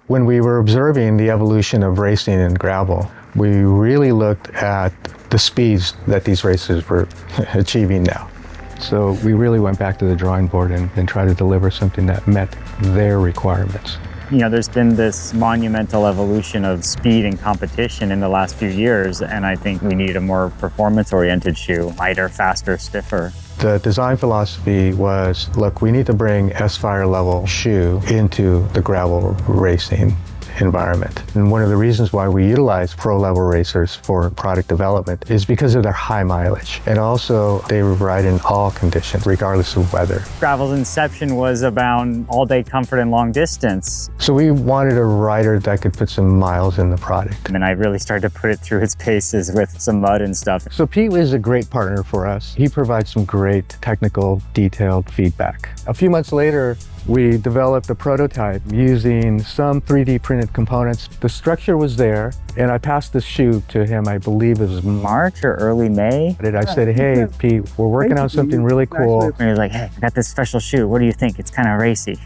When we were observing the evolution of racing in gravel, we really looked at the speeds that these racers were achieving now. So we really went back to the drawing board and tried to deliver something that met their requirements. You know, there's been this monumental evolution of speed and competition in the last few years, and I think we need a more performance-oriented shoe, lighter, faster, stiffer. The design philosophy was, look, we need to bring S-PHYRE level shoe into the gravel racing environment. And one of the reasons why we utilize pro level racers for product development is because of their high mileage. And also they ride in all conditions, regardless of weather. Gravel's inception was about all-day comfort and long distance. So we wanted a rider that could put some miles in the product. And I really started to put it through its paces with some mud and stuff. So Pete is a great partner for us. He provides some great technical, detailed feedback. A few months later, we developed a prototype using some 3D printed components. The structure was there, and I passed this shoe to him, I believe it was March or early May. I said, hey, Pete, we're working on something really cool. And he was like, hey, I got this special shoe. What do you think? It's kind of racy.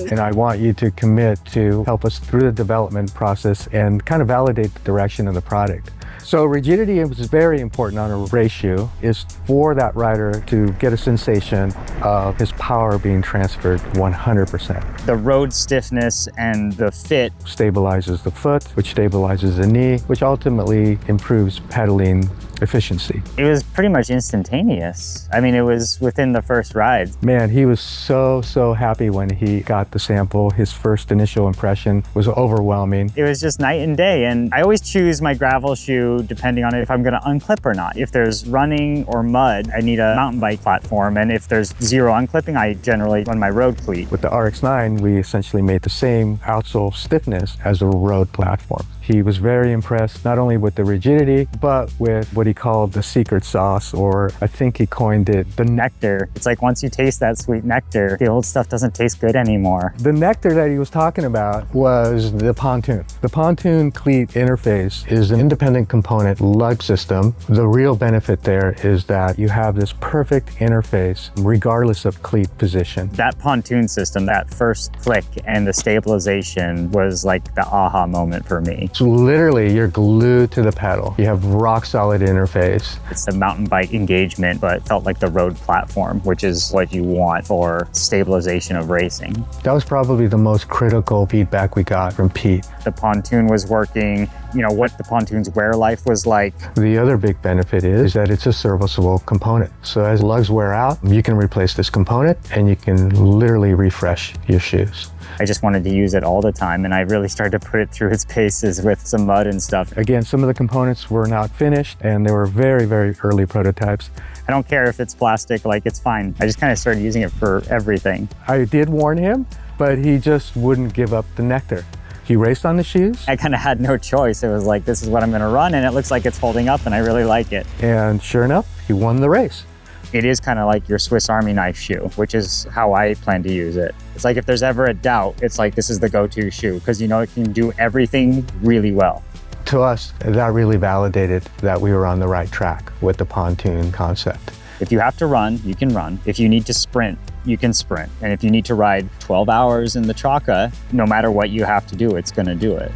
And I want you to commit to help us through the development process and kind of validate the direction of the product. So rigidity is very important on a race shoe, is for that rider to get a sensation of his power being transferred 100%. The road stiffness and the fit Stabilizes the foot, which stabilizes the knee, which ultimately improves pedaling efficiency. It was pretty much instantaneous. I mean, it was within the first ride. Man, he was so happy when he got the sample. His first initial impression was overwhelming. It was just night and day. And I always choose my gravel shoe depending on if I'm gonna unclip or not. If there's running or mud, I need a mountain bike platform. And if there's zero unclipping, I generally run my road cleat. With the RX9, we essentially made the same outsole stiffness as a road platform. He was very impressed not only with the rigidity, but with what he called the secret sauce, or I think he coined it the nectar. It's like once you taste that sweet nectar, the old stuff doesn't taste good anymore. The nectar that he was talking about was the Pontoon. The Pontoon Cleat interface is an independent component lug system. The real benefit there is that you have this perfect interface regardless of cleat position. That pontoon system, that first click and the stabilization was like the aha moment for me. So literally, you're glued to the pedal. You have rock solid interface. It's the mountain bike engagement, but it felt like the road platform, which is what you want for stabilization of racing. That was probably the most critical feedback we got from Pete. The pontoon was working, you know, what the pontoon's wear life was like. The other big benefit is that it's a serviceable component. So as lugs wear out, you can replace this component and you can literally refresh your shoes. I just wanted to use it all the time, and I really started to put it through its paces with some mud and stuff. Again, some of the components were not finished, and they were very early prototypes. I don't care if it's plastic, like it's fine. I just kind of started using it for everything. I did warn him, but he just wouldn't give up the nectar. He raced on the shoes. I kind of had no choice. It was like, this is what I'm gonna run, and it looks like it's holding up, and I really like it. And sure enough, he won the race. It is kind of like your Swiss Army knife shoe, which is how I plan to use it. It's like if there's ever a doubt, it's like this is the go-to shoe because you know it can do everything really well. To us, that really validated that we were on the right track with the pontoon concept. If you have to run, you can run. If you need to sprint, you can sprint. And if you need to ride 12 hours in the Chaka, no matter what you have to do, it's gonna do it.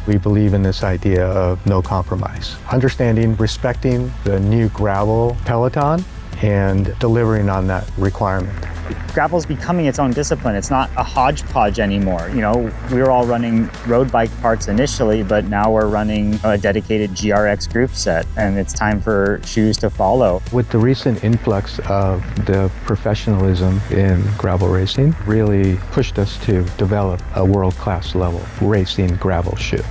We believe in this idea of no compromise. Understanding, respecting the new gravel peloton and delivering on that requirement. Gravel's becoming its own discipline. It's not a hodgepodge anymore. You know, we were all running road bike parts initially, but now we're running a dedicated GRX group set, and it's time for shoes to follow. With the recent influx of the professionalism in gravel racing, really pushed us to develop a world-class level racing gravel shoe.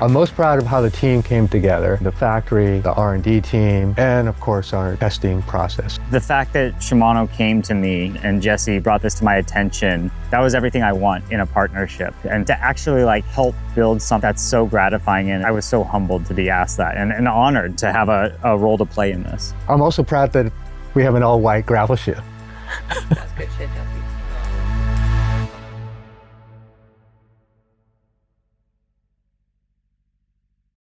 I'm most proud of how the team came together, the factory, the R&D team, and of course our testing process. The fact that Shimano came to me and Jesse brought this to my attention, that was everything I want in a partnership. And to actually like help build something that's so gratifying, and I was so humbled to be asked that and honored to have a role to play in this. I'm also proud that we have an all-white gravel shoe. That's good shit, Jesse.